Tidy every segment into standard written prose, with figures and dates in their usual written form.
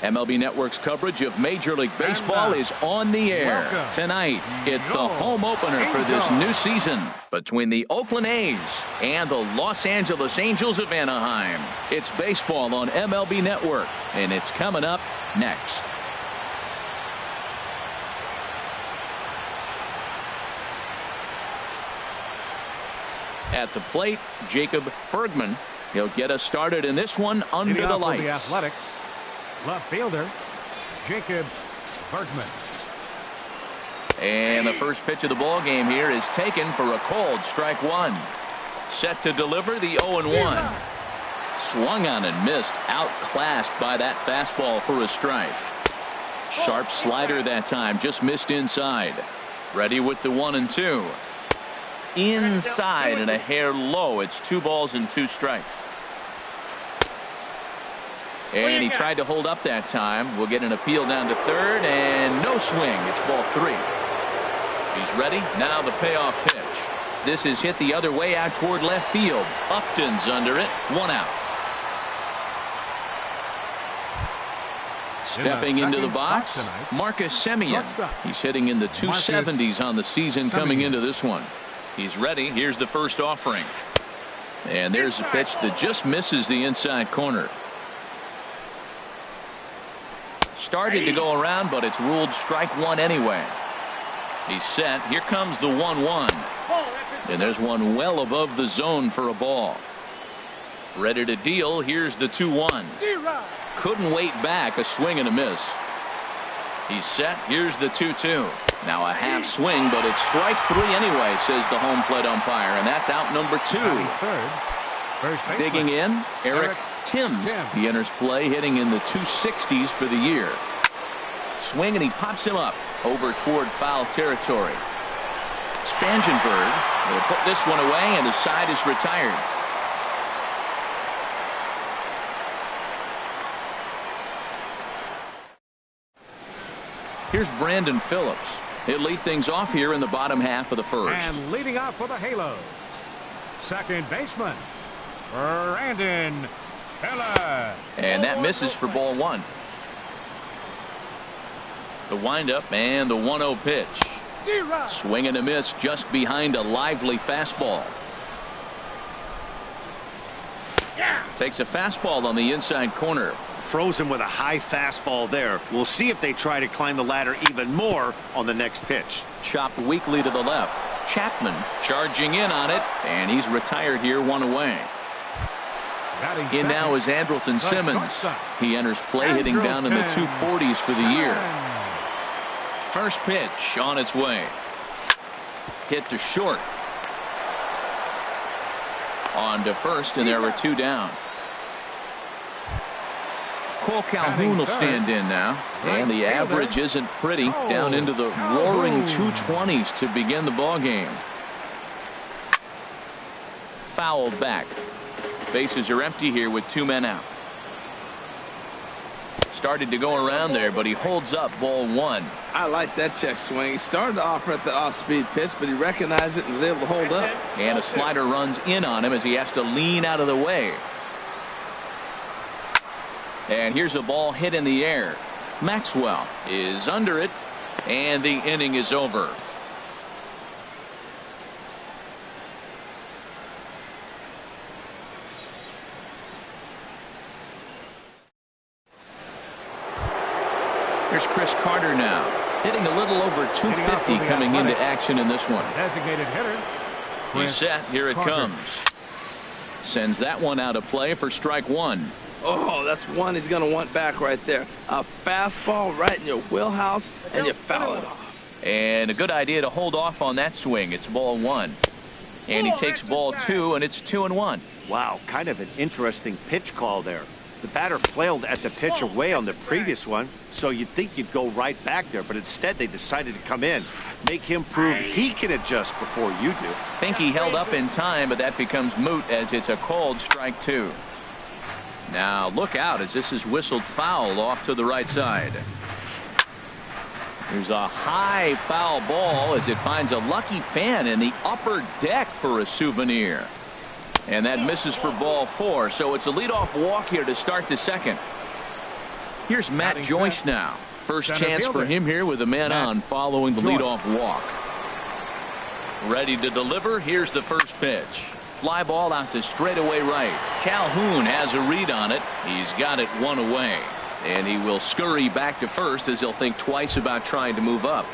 MLB Network's coverage of Major League Baseball is on the air. Tonight, it's the home opener for this new season between the Oakland A's and the Los Angeles Angels of Anaheim. It's baseball on MLB Network, and it's coming up next. At the plate, Jacob Bergman. He'll get us started in this one under the lights. The Athletics, left fielder, Jacob Bergman. And the first pitch of the ball game here is taken for a cold strike one. Set to deliver the 0-1. Swung on and missed, outclassed by that fastball for a strike. Sharp slider that time, just missed inside. Ready with the 1-2. Inside and a hair low. It's 2 balls and 2 strikes. And he tried to hold up that time. We'll get an appeal down to third, and no swing. It's ball 3. He's ready. Now the payoff pitch. This is hit the other way out toward left field. Upton's under it. 1 out. Stepping into the box, Marcus Semien. He's hitting in the 270s on the season coming into this one. He's ready. Here's the first offering. And there's a pitch that just misses the inside corner. Started to go around, but it's ruled strike 1 anyway. He's set. Here comes the 1-1. And there's one well above the zone for a ball. Ready to deal. Here's the 2-1. Couldn't wait back. A swing and a miss. He's set. Here's the 2-2. Now a half swing, but it's strike 3 anyway, says the home plate umpire, and that's out number 2. Digging in, Eric Timms. He enters play hitting in the 260s for the year. Swing, and he pops him up over toward foul territory. Spangenberg will put this one away, and the side is retired. Here's Brandon Phillips. He'll lead things off here in the bottom half of the first. And leading off for the Halos, second baseman, Brandon Phillips. And that misses for ball 1. The windup and the 1-0 pitch. Swing and a miss just behind a lively fastball. Takes a fastball on the inside corner. Frozen with a high fastball there. We'll see if they try to climb the ladder even more on the next pitch. Chopped weakly to the left. Chapman charging in on it, and he's retired here, 1 away. In now is Andrelton Simmons. He enters play hitting down in the 240s for the year. First pitch on its way. Hit to short. On to first, and there are 2 down. Cole Calhoun will stand in now, and the average isn't pretty, down into the roaring 220s to begin the ball game. Fouled back. Bases are empty here with 2 men out. Started to go around there, but he holds up ball 1. I like that check swing. He started to offer at the off-speed pitch, but he recognized it and was able to hold up. And a slider runs in on him as he has to lean out of the way. And here's a ball hit in the air. Maxwell is under it, and the inning is over. Here's Chris Carter now, hitting a little over 250 coming into action in this one. Designated hitter. He's set. Here it comes. Sends that one out of play for strike 1. Oh, that's one he's going to want back right there. A fastball right in your wheelhouse, and you foul it off. And a good idea to hold off on that swing. It's ball 1. And he takes ball 2, and it's 2-1. Wow, kind of an interesting pitch call there. The batter flailed at the pitch away on the previous one, so you'd think you'd go right back there, but instead they decided to come in, make him prove he can adjust before you do. Think he held up in time, but that becomes moot as it's a called strike 2. Now look out as this is whistled foul off to the right side. There's a high foul ball as it finds a lucky fan in the upper deck for a souvenir. And that misses for ball 4, so it's a leadoff walk here to start the second. Here's Matt Batting Joyce fifth. now. First Center chance for fielder. him here with a man Matt on following the Joyce. leadoff walk. Ready to deliver. Here's the first pitch. Fly ball out to straightaway right. Calhoun has a read on it. He's got it one away. And he will scurry back to first as he'll think twice about trying to move up.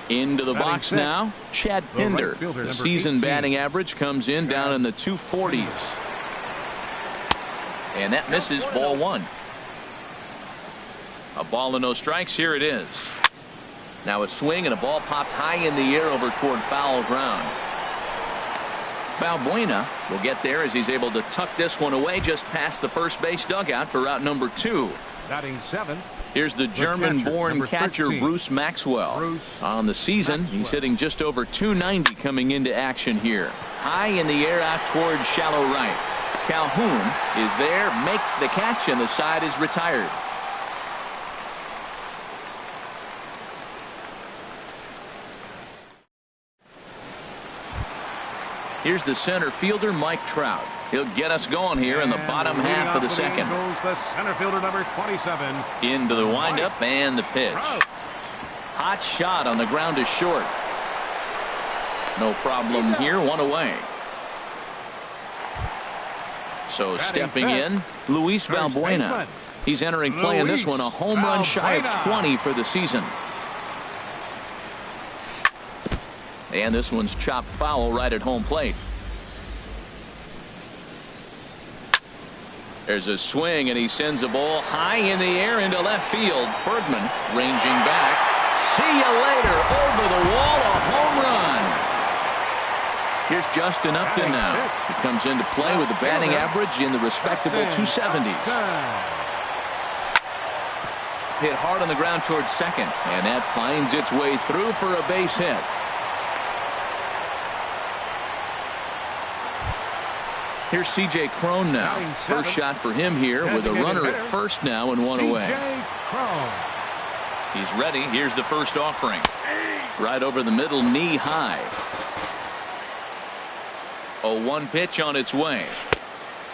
Into the Batting box sixth, now, Chad the right Pinder. fielder, The number season 18. batting average comes in down in the 240s. And that misses ball one. A ball and no strikes. Here it is. Now a swing and a ball popped high in the air over toward foul ground. Balbuena will get there as he's able to tuck this one away just past the first base dugout for out number 2. Batting seventh. Here's the German-born number catcher 13. Bruce Maxwell. Bruce On the season, he's hitting just over 290 coming into action here. High in the air out towards shallow right. Calhoun is there, makes the catch, and the side is retired. Here's the center fielder, Mike Trout. He'll get us going here in the bottom And half of the leading second. off for the Angels, the center fielder, number 27. Into the windup and the pitch. Trout. Hot shot on the ground is short. No problem here, one away. So Batting stepping fifth, in, Luis first Balbuena. baseman, He's entering play in this Luis one, a home run shy of Balbuena. 20 for the season. And this one's chopped foul right at home plate. There's a swing, and he sends a ball high in the air into left field. Bergman ranging back. See you later. Over the wall, a home run. Here's Justin Upton now. He comes into play with a batting average in the respectable 270s. Hit hard on the ground towards second, and that finds its way through for a base hit. Here's C.J. Cron now. First shot for him here with a runner at first now and one away. He's ready. Here's the first offering. Right over the middle, knee high. 0-1 pitch on its way.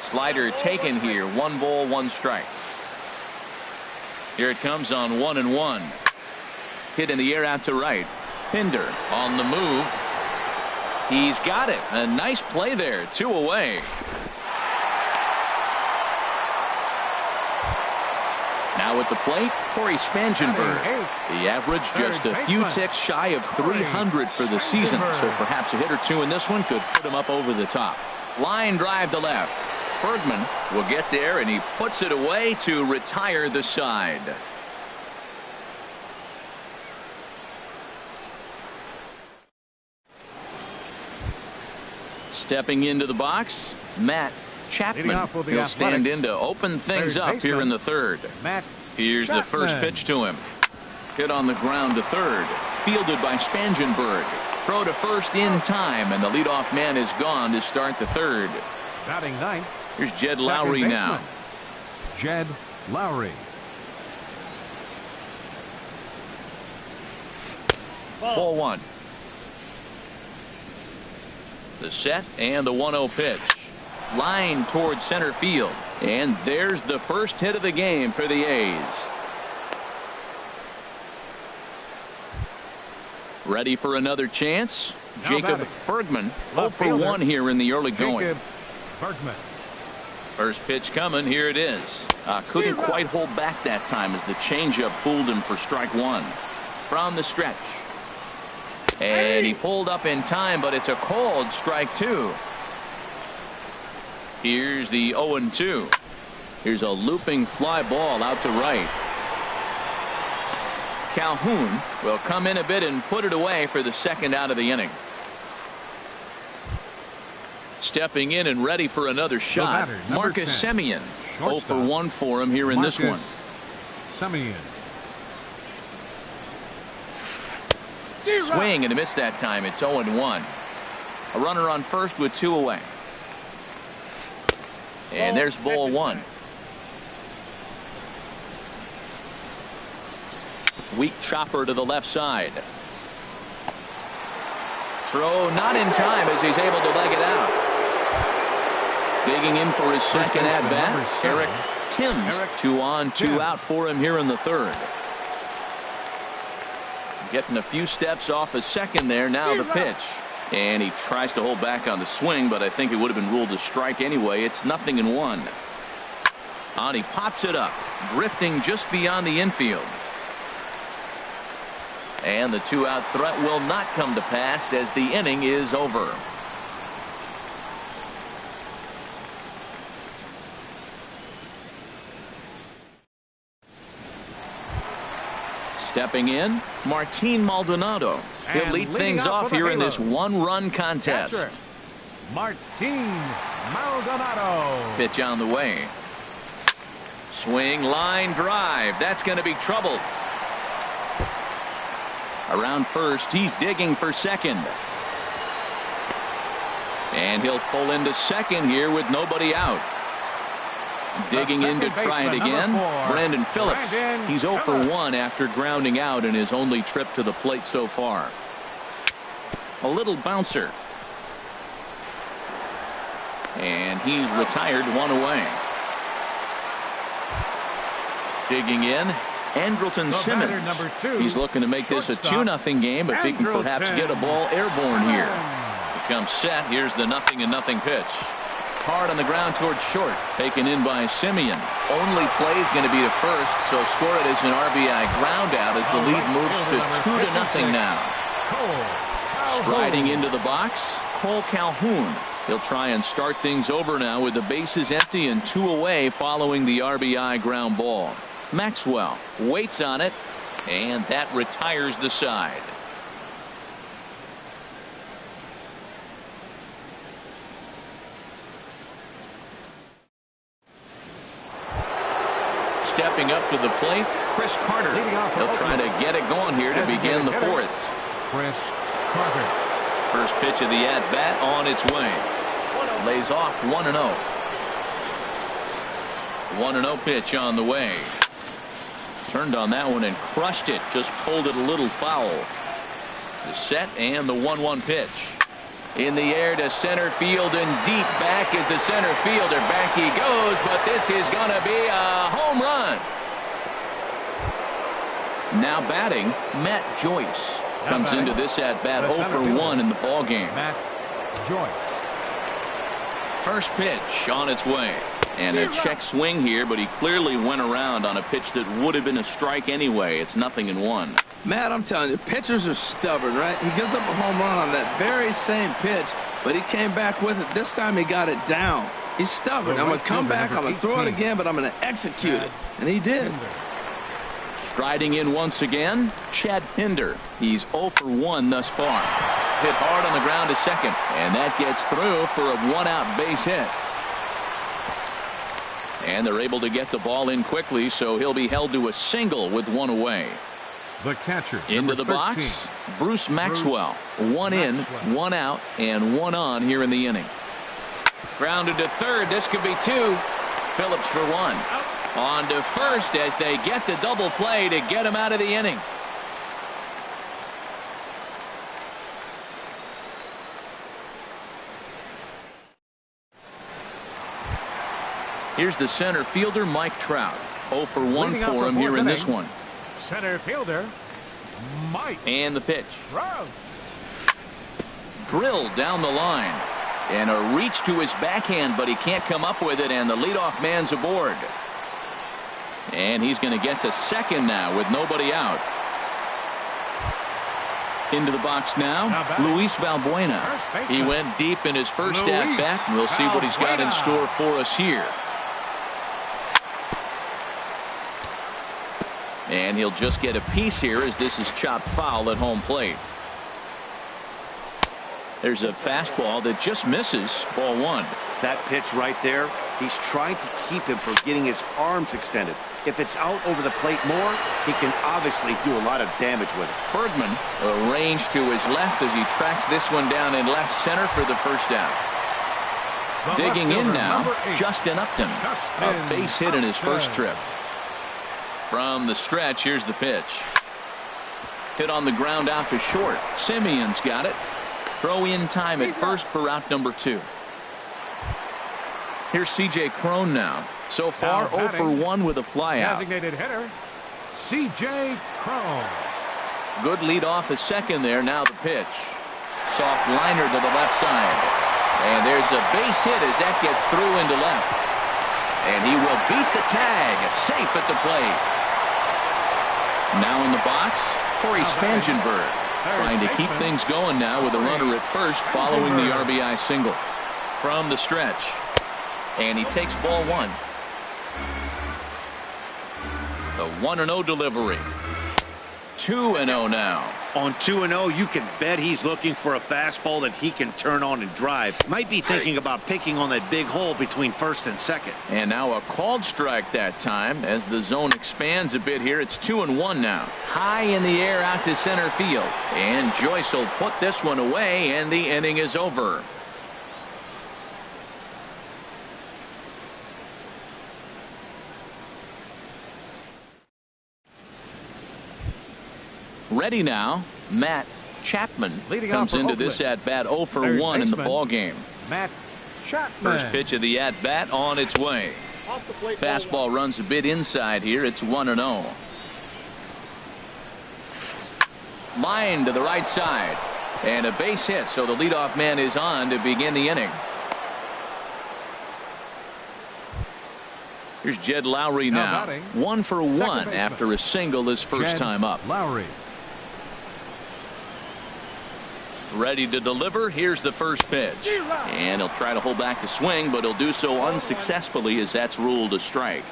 Slider taken here. 1 ball, 1 strike. Here it comes on 1-1. Hit in the air out to right. Pinder on the move. He's got it. A nice play there. 2 away. Now at the plate, Corey Spangenberg. The average just a few ticks shy of 300 for the season, so perhaps a hit or two in this one could put him up over the top. Line drive to left. Bergman will get there, and he puts it away to retire the side. Stepping into the box, Matt Chapman. He'll stand in to open things up here in the third. Here's the first pitch to him. Hit on the ground to third. Fielded by Spangenberg. Throw to first in time, and the leadoff man is gone to start the third. Batting ninth. Here's Jed Lowry now. Jed Lowry. Ball 1. The set and the 1-0 pitch. Line towards center field. And there's the first hit of the game for the A's. Ready for another chance? Jacob Bergman. 0 for 1 here in the early going. Jacob Bergman. First pitch coming. Here it is. Couldn't quite hold back that time as the changeup fooled him for strike 1. From the stretch. And he pulled up in time, but it's a called strike 2. Here's the 0-2. Here's a looping fly ball out to right. Calhoun will come in a bit and put it away for the second out of the inning. Stepping in and ready for another shot, Marcus Semien. 0 for 1 for him here in this one. Semien. Swing and a miss that time. It's 0-1. A runner on first with 2 away. And there's ball 1. Weak chopper to the left side. Throw not in time as he's able to leg it out. Digging in for his second at bat, Eric Timms. 2 on, 2 out for him here in the third. Getting a few steps off a second there. Now the pitch. And he tries to hold back on the swing, but I think it would have been ruled a strike anyway. It's 0-1. And he pops it up, drifting just beyond the infield. And the 2-out threat will not come to pass as the inning is over. Stepping in, Martin Maldonado. He'll lead things off here in this one-run contest. Martin Maldonado. Pitch on the way. Swing, line drive. That's going to be trouble. Around first, he's digging for second. And he'll pull into second here with nobody out. Digging in to try it again, Brandon Phillips. He's 0 for 1 after grounding out in his only trip to the plate so far. A little bouncer. And he's retired, 1 away. Digging in, Andrelton Simmons. He's looking to make this a 2-0 game if he can perhaps get a ball airborne here. Becomes set. Here's the 0-0 pitch. Hard on the ground towards short. Taken in by Simeon. Only play is going to be to first, so score it as an RBI ground out as the lead moves to 2-0 now. Striding into the box, Cole Calhoun. He'll try and start things over now with the bases empty and 2 away following the RBI ground ball. Maxwell waits on it, and that retires the side. Stepping up to the plate, Chris Carter. He'll try to get it going here to begin the fourth. Chris Carter. First pitch of the at-bat on its way. Lays off 1-0. 1-0 pitch on the way. Turned on that one and crushed it. Just pulled it a little foul. The set and the 1-1 pitch. In the air to center field and deep back is the center fielder. Back he goes, but this is going to be a home run. Now batting, Matt Joyce. Comes into this at-bat 0 for 1 in the ball game. Matt Joyce. First pitch on its way. And a check swing here, but he clearly went around on a pitch that would have been a strike anyway. It's 0-1. Matt, I'm telling you, pitchers are stubborn, right? He gives up a home run on that very same pitch, but he came back with it. This time he got it down. He's stubborn. I'm going to come back, I'm going to throw it again, but I'm going to execute it. And he did. Striding in once again, Chad Pinder. He's 0 for 1 thus far. Hit hard on the ground to second, and that gets through for a 1-out base hit. And they're able to get the ball in quickly, so he'll be held to a single with 1 away. The catcher. Into the box, Bruce Maxwell. 1 in, 1 out, and 1 on here in the inning. Grounded to third. This could be 2. Phillips for 1. On to first as they get the double play to get him out of the inning. Here's the center fielder, Mike Trout. 0 for 1 for him here in this one. Center fielder, Mike. And the pitch. Trout. Drilled down the line. And a reach to his backhand, but he can't come up with it, and the leadoff man's aboard. And he's going to get to second now with nobody out. Into the box now, Luis Valbuena. He went deep in his first at-bat, and we'll see what he's got in store for us here. And he'll just get a piece here as this is chopped foul at home plate. There's a fastball that just misses. Ball 1. That pitch right there, he's trying to keep him from getting his arms extended. If it's out over the plate more, he can obviously do a lot of damage with it. Bergman arranged to his left as he tracks this one down in left center for the first out. Digging in now, Justin Upton. A base hit in his first trip. From the stretch, here's the pitch. Hit on the ground out to short. Simeon's got it. Throw in time at first for out number 2. Here's C.J. Cron now. So far, Now 0 for 1 with a flyout. Designated hitter, C.J. Cron. Good lead off a second there. Now the pitch. Soft liner to the left side. And there's a base hit as that gets through into left. And he will beat the tag. Safe at the plate. Now in the box, Corey Spangenberg. Trying to keep things going now with a runner at first following the RBI single. From the stretch. And he takes ball 1. The 1-0 delivery. 2-0 now. On 2-0, you can bet he's looking for a fastball that he can turn on and drive. Might be thinking about picking on that big hole between first and second. And now a called strike that time as the zone expands a bit here. It's 2-1 now. High in the air out to center field. And Joyce will put this one away, and the inning is over. Ready now, Matt Chapman comes into this at-bat 0 for 1 in the ball game. Matt Chapman. First pitch of the at-bat on its way. Fastball runs a bit inside here. It's 1-0. Line to the right side. And a base hit, so the leadoff man is on to begin the inning. Here's Jed Lowry now. 1 for 1 after a single his first time up. Lowry. Ready to deliver. Here's the first pitch. And he'll try to hold back the swing, but he'll do so unsuccessfully as that's ruled a strike.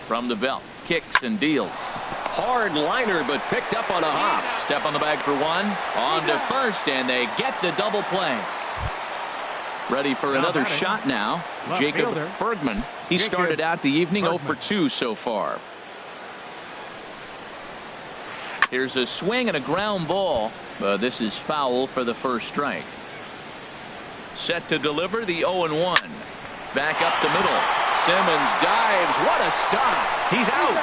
From the belt, kicks and deals. Hard liner, but picked up on a hop. Step on the bag for 1. On to first, and they get the double play. Ready for another shot now. Jacob Bergman. He started out the evening 0 for 2 so far. Here's a swing and a ground ball. But this is foul for the first strike. Set to deliver the 0-1. Back up the middle. Simmons dives. What a stop. He's out.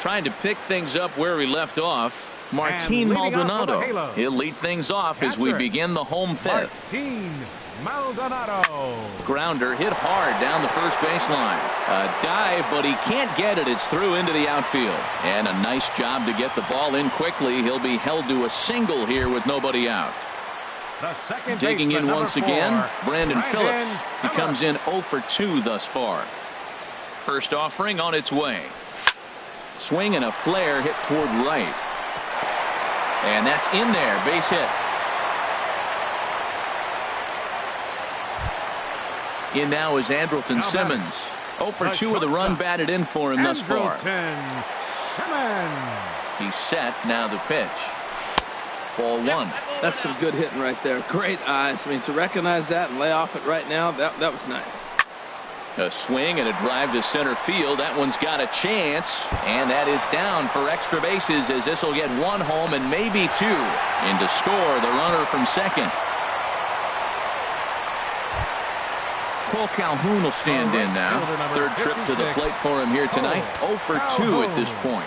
Trying to pick things up where he left off. Martin Maldonado. He'll lead things off as we begin the home fifth. Martin Maldonado. Grounder hit hard down the first baseline. A dive, but he can't get it. It's through into the outfield. And a nice job to get the ball in quickly. He'll be held to a single here with nobody out. Digging in once again, Brandon Phillips. He comes in 0 for 2 thus far. First offering on its way. Swing and a flare hit toward right. And that's in there. Base hit. In now is Andrelton Simmons. 0 for 2 with a run batted in for him thus far. He's set. Now the pitch. Ball 1. That's some good hitting right there. Great eyes. I mean, to recognize that and lay off it right now, that was nice. A swing and a drive to center field. That one's got a chance, and that is down for extra bases as this will get 1 home and maybe 2. And to score the runner from second. Cole Calhoun will stand in now. Third trip to the plate for him here tonight. 0 for 2 at this point.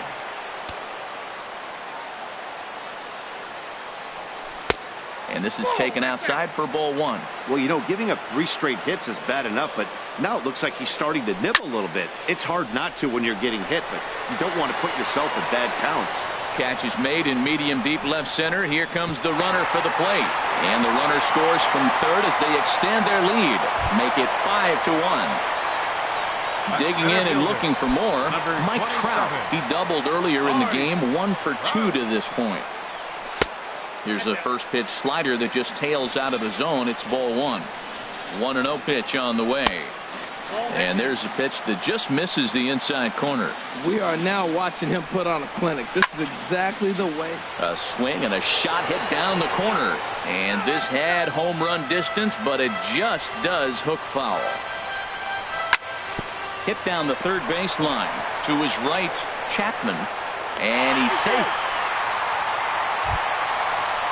And this is taken outside for ball 1. Well, you know, giving up 3 straight hits is bad enough, but now it looks like he's starting to nibble a little bit. It's hard not to when you're getting hit, but you don't want to put yourself in bad counts. Catch is made in medium deep left center. Here comes the runner for the plate. And the runner scores from third as they extend their lead. Make it 5-1. Digging in and looking for more, Mike Trout. He doubled earlier in the game. 1 for 2 to this point. Here's a first pitch slider that just tails out of the zone. It's ball 1. 1-0 pitch on the way. And there's a pitch that just misses the inside corner. We are now watching him put on a clinic. This is exactly the way. A swing and a shot hit down the corner. And this had home run distance, but it just does hook foul. Hit down the third baseline. To his right, Chapman. And he's safe.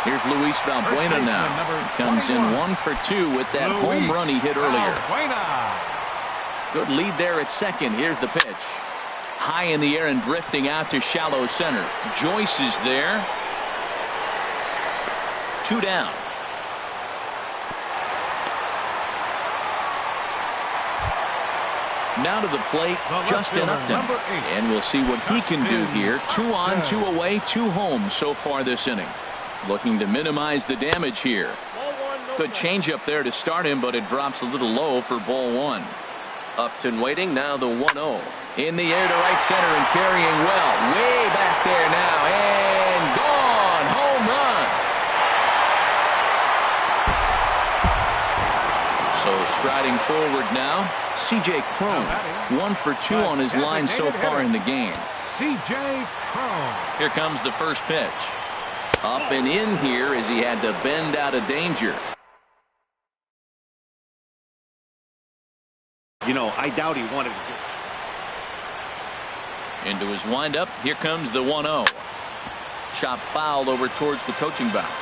Here's Luis Valbuena now. He comes in 1 for 2 with that home run he hit earlier. Good lead there at second. Here's the pitch. High in the air and drifting out to shallow center. Joyce is there. 2 down. Now to the plate, Justin Upton. And we'll see what he can do here. 2 on, 2 away, 2 home so far this inning. Looking to minimize the damage here. Good changeup there to start him, but it drops a little low for ball 1. Upton waiting, now the 1-0. In the air to right center and carrying well. Way back there now, and gone. Home run. So striding forward now, C.J. Cron. 1 for 2 on his line so far in the game. C.J. Cron. Here comes the first pitch. Up and in here as he had to bend out of danger. You know, I doubt he wanted to. Into his windup. Here comes the 1-0. Chop foul over towards the coaching box.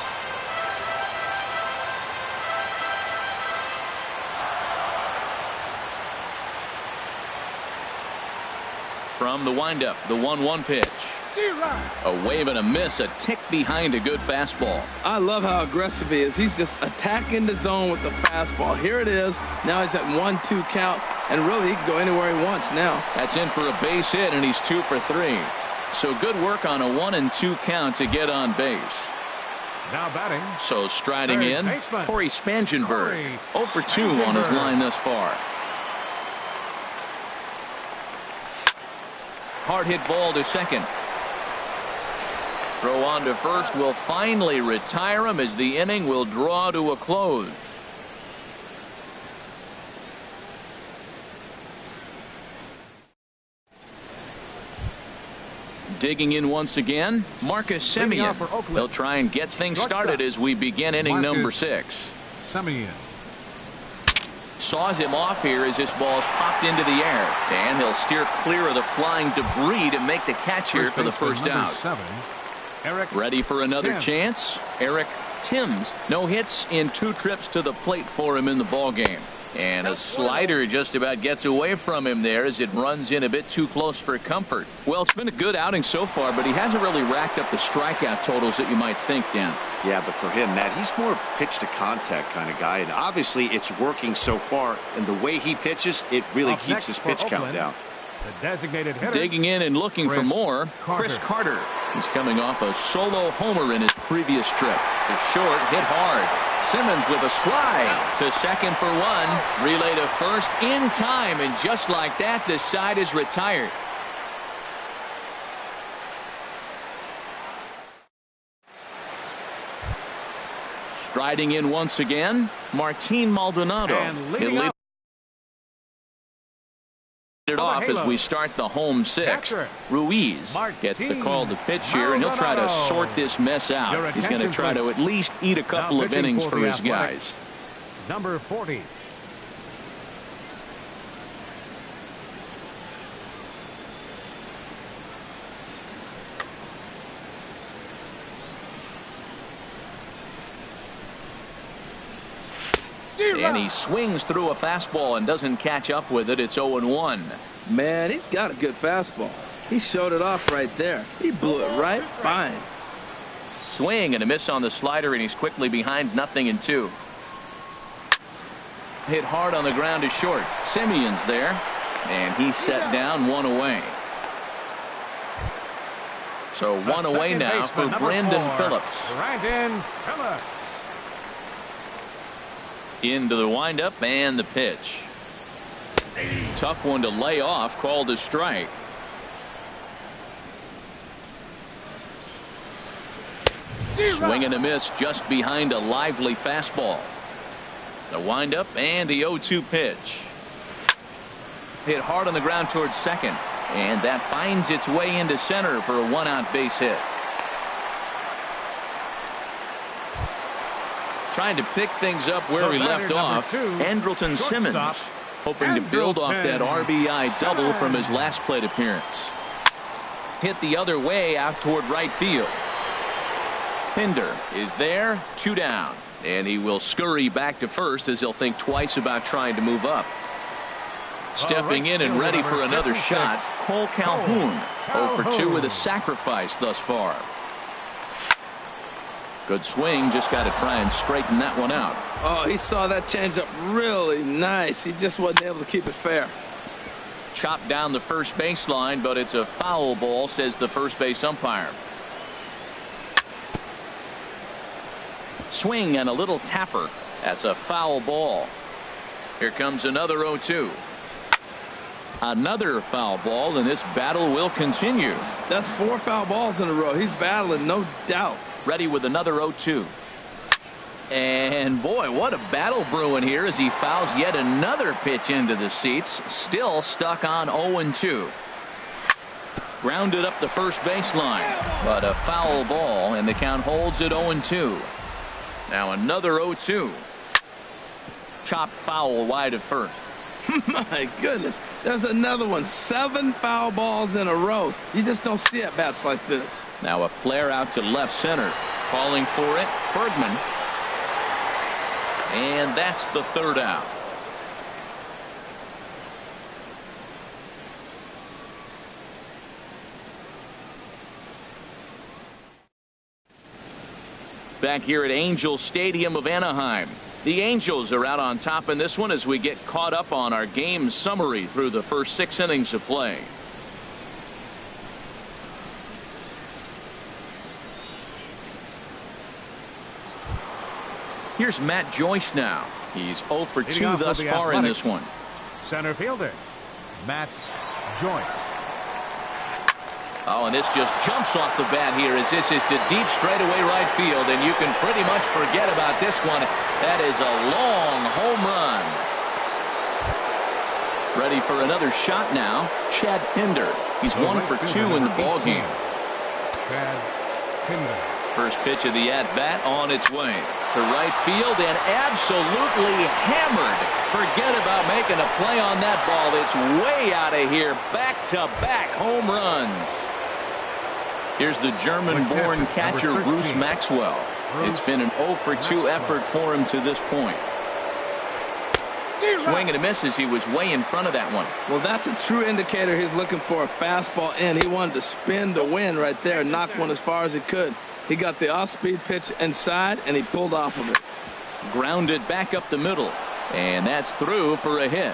From the windup, the 1-1 pitch. A wave and a miss, a tick behind a good fastball. I love how aggressive he is. He's just attacking the zone with the fastball. Here it is. Now he's at 1-2 count, and really he can go anywhere he wants now. That's in for a base hit, and he's 2 for 3. So good work on a 1-2 count to get on base. Now batting. So striding in, Corey Spangenberg. 0 for 2 on his line thus far. Hard hit ball to second. Throw on to first will finally retire him as the inning will draw to a close. Digging in once again, Marcus Semien. They'll try and get things started as we begin inning number 6. Semien saws him off here as this ball's popped into the air, and he'll steer clear of the flying debris to make the catch here for the first out. Ready for another chance? Eric Timms. No hits in 2 trips to the plate for him in the ball game. And a slider just about gets away from him there as it runs in a bit too close for comfort. Well, it's been a good outing so far, but he hasn't really racked up the strikeout totals that you might think, Dan. Yeah, but for him, Matt, he's more of a pitch to contact kind of guy, and obviously it's working so far. And the way he pitches, it really keeps his pitch count down. The designated hitter. Digging in and looking for more, Chris Carter. He's coming off a solo homer in his previous trip. To short, hit hard. Simmons with a slide to second for 1. Relay to first in time, and just like that, the side is retired. Striding in once again, Martin Maldonado. He'll it off as we start the home 6th. Ruiz gets the call to pitch here, and he'll try to sort this mess out. He's going to try to at least eat a couple of innings for his guys. Number 40. And he swings through a fastball and doesn't catch up with it. It's 0-1. Man, he's got a good fastball. He showed it off right there. He blew it right fine. Swing and a miss on the slider, and he's quickly behind 0-2. Hit hard on the ground to short. Simeon's there, and he's set down 1 away. So 1 away now for Brandon Phillips. Brandon Phillips. Into the windup and the pitch. Tough one to lay off, called a strike. Swing and a miss just behind a lively fastball. The windup and the 0-2 pitch. Hit hard on the ground towards second, and that finds its way into center for a 1-out base hit. Trying to pick things up where we left off. Andrelton Simmons hoping to build off that RBI double from his last plate appearance. Hit the other way out toward right field. Pinder is there, 2 down, and he will scurry back to first as he'll think twice about trying to move up. Stepping in and ready for another shot, Cole Calhoun. 0 for 2 with a sacrifice thus far. Good swing, just got to try and straighten that one out. Oh, he saw that changeup really nice. He just wasn't able to keep it fair. Chopped down the first baseline, but it's a foul ball, says the first base umpire. Swing and a little tapper. That's a foul ball. Here comes another 0-2. Another foul ball, and this battle will continue. That's 4 foul balls in a row. He's battling, no doubt. Ready with another 0-2. And boy, what a battle brewing here as he fouls yet another pitch into the seats. Still stuck on 0-2. Grounded up the first baseline, but a foul ball, and the count holds at 0-2. Now another 0-2. Chopped foul wide of first. My goodness, there's another one. 7 foul balls in a row. You just don't see at bats like this. Now a flare out to left center. Calling for it, Bergman. And that's the third out. Back here at Angels Stadium of Anaheim. The Angels are out on top in this one as we get caught up on our game summary through the first 6 innings of play. Here's Matt Joyce now. He's 0 for 2 thus far in this one. Center fielder, Matt Joyce. Oh, and this just jumps off the bat here as this is to deep straightaway right field, and you can pretty much forget about this one. That is a long home run. Ready for another shot now, Chad Pinder. He's 1 for 2 in the ball game. Chad Pinder. First pitch of the at-bat on its way to right field and absolutely hammered. Forget about making a play on that ball. It's way out of here. Back-to-back home runs. Here's the German-born catcher Bruce Maxwell. It's been an 0 for 2 effort for him to this point. Swing and a miss as he was way in front of that one. Well, that's a true indicator he's looking for a fastball in. He wanted to spin the wind right there, knock one as far as he could. He got the off-speed pitch inside, and he pulled off of it. Grounded back up the middle, and that's through for a hit.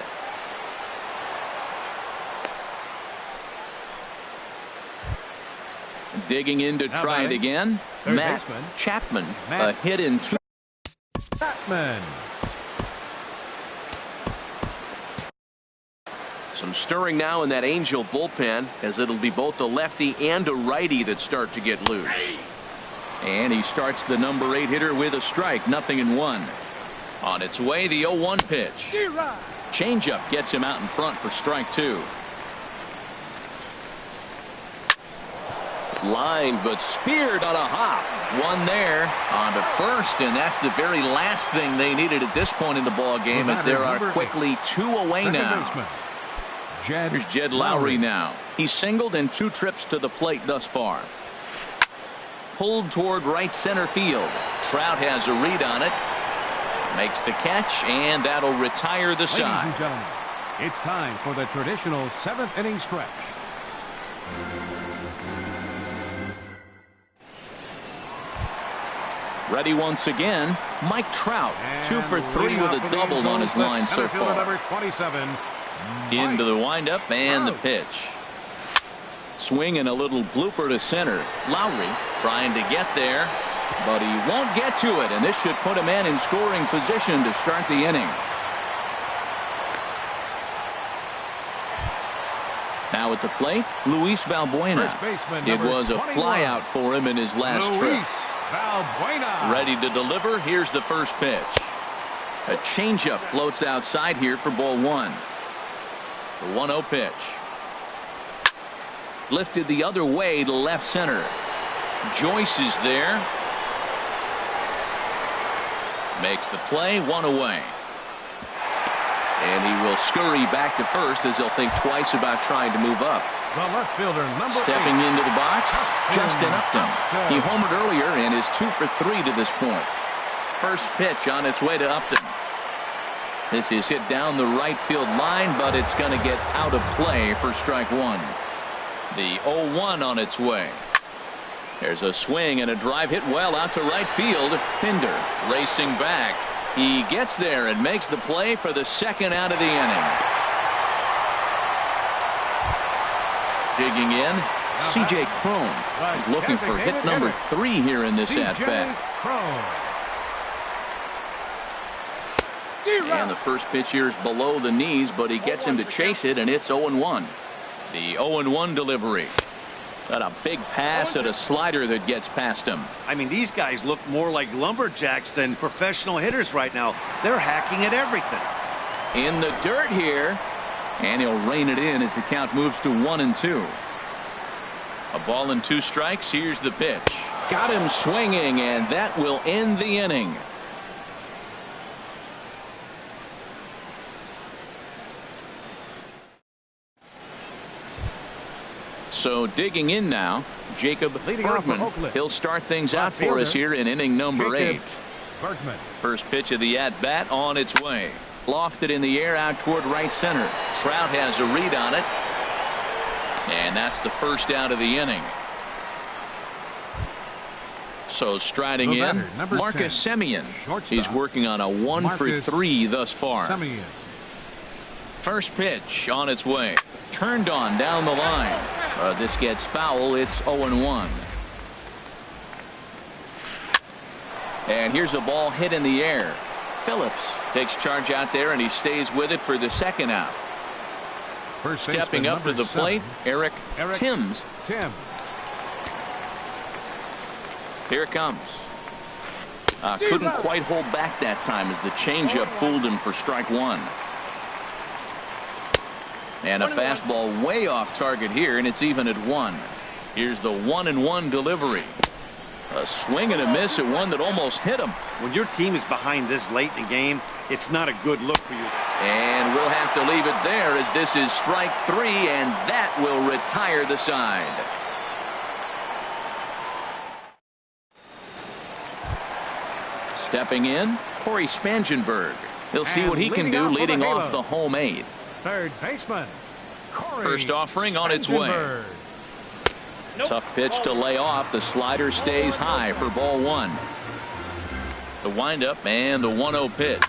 Digging in to try it again. Matt Chapman. A hit in 2. Chapman. Some stirring now in that Angel bullpen as it'll be both a lefty and a righty that start to get loose. And he starts the number 8 hitter with a strike. 0-1. On its way, the 0-1 pitch. Changeup gets him out in front for strike 2. Line, but speared on a hop. One there on to first, and that's the very last thing they needed at this point in the ball game, as there are quickly 2 away now. Here's Jed Lowry now. He's singled in 2 trips to the plate thus far. Pulled toward right center field. Trout has a read on it. Makes the catch, and that'll retire the side. Ladies and gentlemen, it's time for the traditional 7th inning stretch. Ready once again, Mike Trout, 2 for 3 with a double on his line so far. Number 27, Into the windup and the pitch. Swing and a little blooper to center. Lowry trying to get there, but he won't get to it, and this should put a man in scoring position to start the inning. Now at the plate, Luis Valbuena. It was a flyout for him in his last trip. Valbuena. Ready to deliver. Here's the first pitch. A changeup floats outside here for ball 1. The 1-0 pitch. Lifted the other way to left center. Joyce is there. Makes the play, 1 away. And he will scurry back to first as he'll think twice about trying to move up. The left fielder, number Stepping 8. into the box, Justin Upton. He homered earlier and is 2 for 3 to this point. First pitch on its way to Upton. This is hit down the right field line, but it's going to get out of play for strike 1. The 0-1 on its way. There's a swing and a drive hit well out to right field. Pinder racing back. He gets there and makes the play for the second out of the inning. Digging in, C.J. Cron is looking for hit number 3 here in this at-bat. And the first pitch here is below the knees, but he gets him to chase it, and it's 0-1. The 0-1 delivery. Got a big pass at a slider that gets past him. I mean, these guys look more like lumberjacks than professional hitters right now. They're hacking at everything. In the dirt here, and he'll rein it in as the count moves to 1-2. A ball and 2 strikes. Here's the pitch. Got him swinging, and that will end the inning. So digging in now, Jacob Bergman. He'll start things out for us here in inning number 8. First pitch of the at-bat on its way. Lofted in the air out toward right center. Trout has a read on it. And that's the first out of the inning. So striding in, Marcus Semien. He's working on a 1 for 3 thus far. First pitch on its way. Turned on down the line. This gets foul. It's 0-1. And here's a ball hit in the air. Phillips takes charge out there, and he stays with it for the second out. Stepping up to the plate, Eric Timms. Here it comes. Couldn't quite hold back that time as the changeup fooled him for strike 1. And a fastball way off target here, and it's even at 1. Here's the 1-1 delivery. A swing and a miss at one that almost hit him. When your team is behind this late in the game, it's not a good look for you. And we'll have to leave it there as this is strike 3, and that will retire the side. Stepping in, Corey Spangenberg. He'll see what he can do leading off the home 8. Third baseman. First offering on its way. Tough pitch to lay off. The slider stays high for ball 1. The windup and the 1-0 pitch.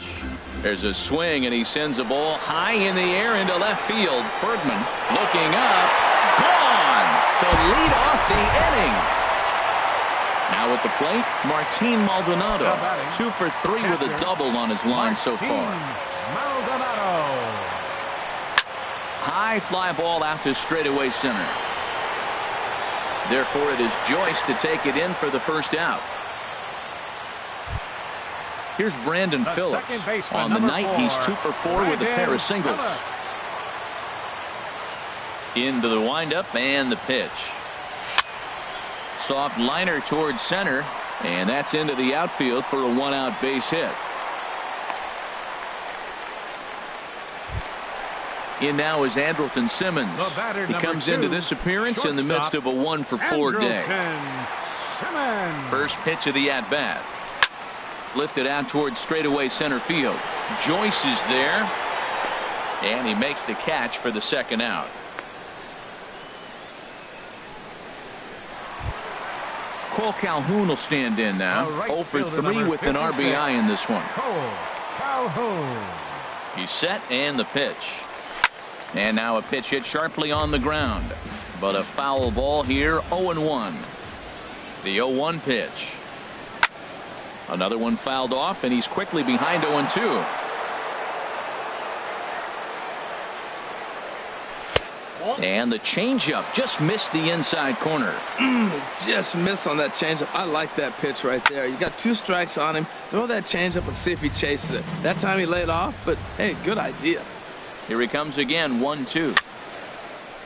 There's a swing, and he sends a ball high in the air into left field. Bergman looking up. Gone to lead off the inning. Now at the plate, Martin Maldonado. 2 for 3 with a double on his line so far. Maldonado. High fly ball out to straightaway center. Therefore, it is Joyce to take it in for the first out. Here's Brandon Phillips. On the night, he's 2 for 4 with a pair of singles. Into the windup and the pitch. Soft liner towards center, and that's into the outfield for a 1-out base hit. In now is Andrelton Simmons. He comes into this appearance in the midst of a 1 for 4 day. First pitch of the at-bat. Lifted out towards straightaway center field. Joyce is there, and he makes the catch for the second out. Cole Calhoun will stand in now. 0 for 3 with an RBI in this one. He's set, and the pitch. And now a pitch hit sharply on the ground. But a foul ball here, 0-1. The 0-1 pitch. Another one fouled off, and he's quickly behind 0-2. And the changeup just missed the inside corner. Just missed on that changeup. I like that pitch right there. You got 2 strikes on him. Throw that changeup and see if he chases it. That time he laid off, but hey, good idea. Here he comes again, 1-2.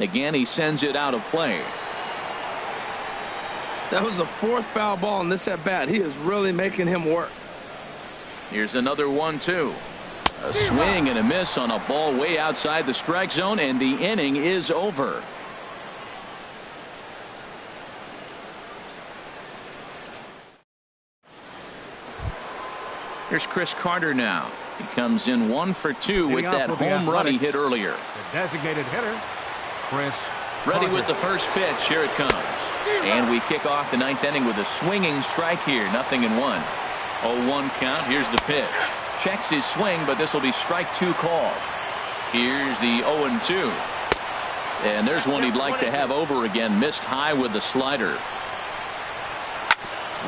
Again, he sends it out of play. That was the 4th foul ball in this at bat. He is really making him work. Here's another 1-2. A swing and a miss on a ball way outside the strike zone, and the inning is over. Here's Chris Carter now. He comes in 1 for 2 with that home run he hit earlier. The designated hitter, Chris Ready with the first pitch. Here it comes. And we kick off the ninth inning with a swinging strike here. 0-1. 0-1 count. Here's the pitch. Checks his swing, but this will be strike 2 called. Here's the 0-2. And there's one he'd like to have over again. Missed high with the slider.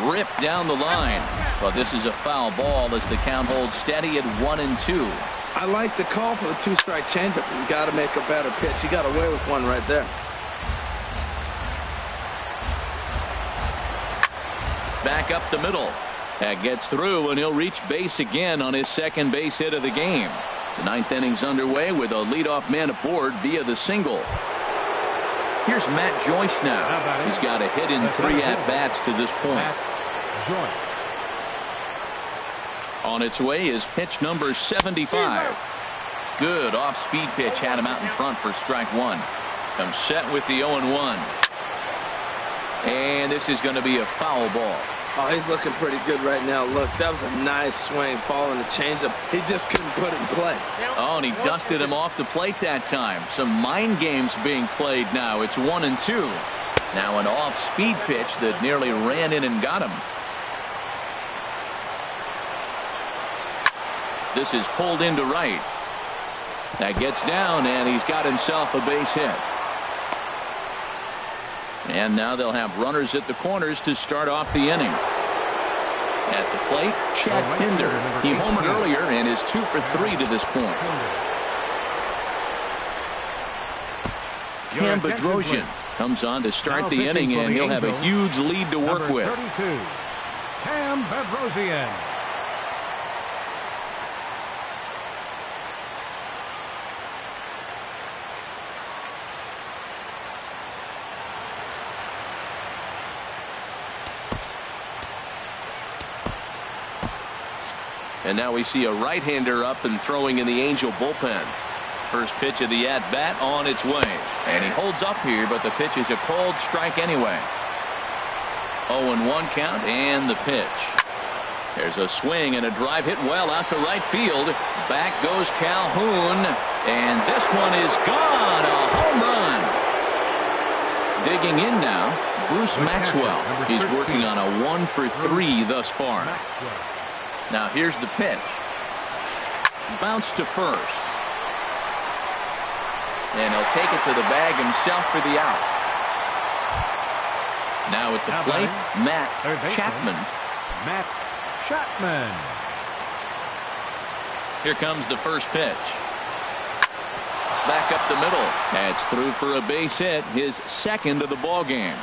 Ripped down the line. But this is a foul ball as the count holds steady at 1-2. I like the call for the 2-strike changeup. You got to make a better pitch. He got away with one right there. Back up the middle. That gets through, and he'll reach base again on his second base hit of the game. The ninth inning's underway with a leadoff man aboard via the single. Here's Matt Joyce now. He's got a hit in 3 at-bats to this point. On its way is pitch number 75. Good off-speed pitch had him out in front for strike 1. Comes set with the 0-1. And this is going to be a foul ball. Oh, he's looking pretty good right now. Look, that was a nice swing, following the changeup. He just couldn't put it in play. Oh, and he dusted him off the plate that time. Some mind games being played now. It's 1-2. Now an off-speed pitch that nearly ran in and got him. This is pulled into right. That gets down, and he's got himself a base hit. And now they'll have runners at the corners to start off the inning. At the plate, Chad Pinder. He homered earlier and is 2 for 3 to this point. Cam Bedrosian comes on to start the inning, and he'll have a huge lead to work with. Cam Bedrosian. And now we see a right-hander up and throwing in the Angel bullpen. First pitch of the at-bat on its way. And he holds up here, but the pitch is a cold strike anyway. 0-1 count and the pitch. There's a swing and a drive hit well out to right field. Back goes Calhoun. And this one is gone. A home run. Digging in now, Bruce Maxwell. He's working on a 1 for 3 thus far. Now here's the pitch. Bounce to first. And he'll take it to the bag himself for the out. Now at the plate, Matt Chapman. Matt Chapman. Here comes the first pitch. Back up the middle. That's through for a base hit, his second of the ball game.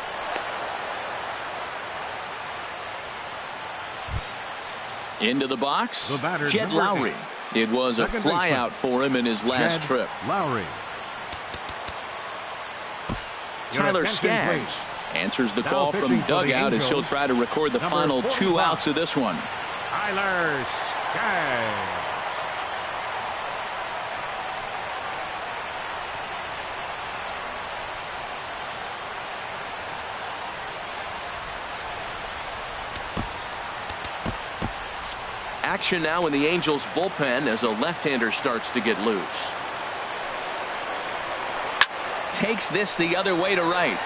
Into the box, Jed Lowry. It was a flyout for him in his last trip. Lowry. Tyler Skaggs answers the call from dugout as he'll try to record the final 2 outs of this one. Tyler Skaggs. Action now in the Angels bullpen as a left-hander starts to get loose. Takes this the other way to right.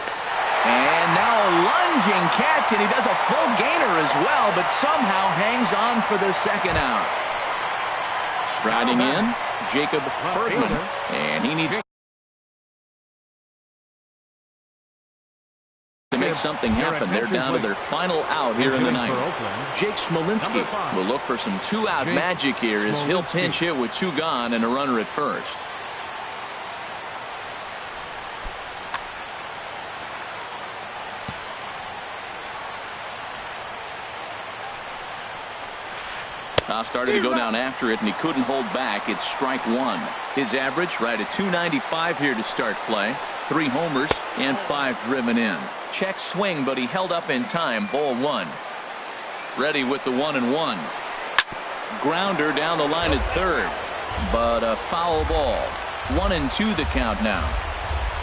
And now a lunging catch, and he does a full gainer as well, but somehow hangs on for the second out. Striding in, Jacob Bergman, and he needs to make something happen. They're down to their final out here in the ninth. Jake Smolinski will look for some 2-out magic here as he'll pinch hit with 2 gone and a runner at first. Started to go down after it, and he couldn't hold back. It's strike 1. His average right at .295 here to start play. 3 homers and 5 driven in. Check swing, but he held up in time. Ball 1. Ready with the 1-1. Grounder down the line at third, but a foul ball. 1-2 the count now.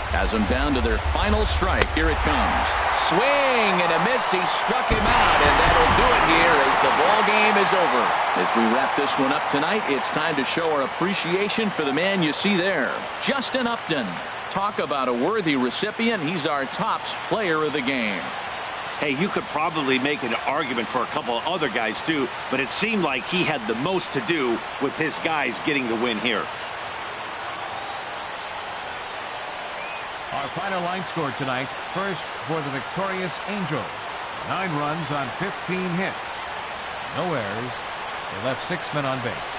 Has them down to their final strike. Here it comes. Swing and a miss. He struck him out, and that'll do it here as the ball game is over. As we wrap this one up tonight, it's time to show our appreciation for the man you see there, Justin Upton. Talk about a worthy recipient. He's our tops player of the game. Hey, you could probably make an argument for a couple of other guys too, but it seemed like he had the most to do with his guys getting the win here. Our final line score tonight. First for the victorious Angels. 9 runs on 15 hits. No errors. They left 6 men on base.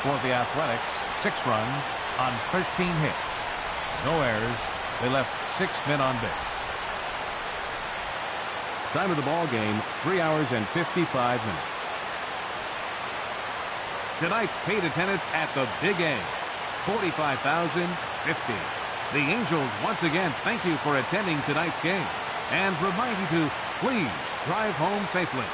For the Athletics, 6 runs on 13 hits. No errors. They left 6 men on base. Time of the ball game, 3 hours and 55 minutes. Tonight's paid attendance at the Big A, 45,050. The Angels once again thank you for attending tonight's game and remind you to please drive home safely.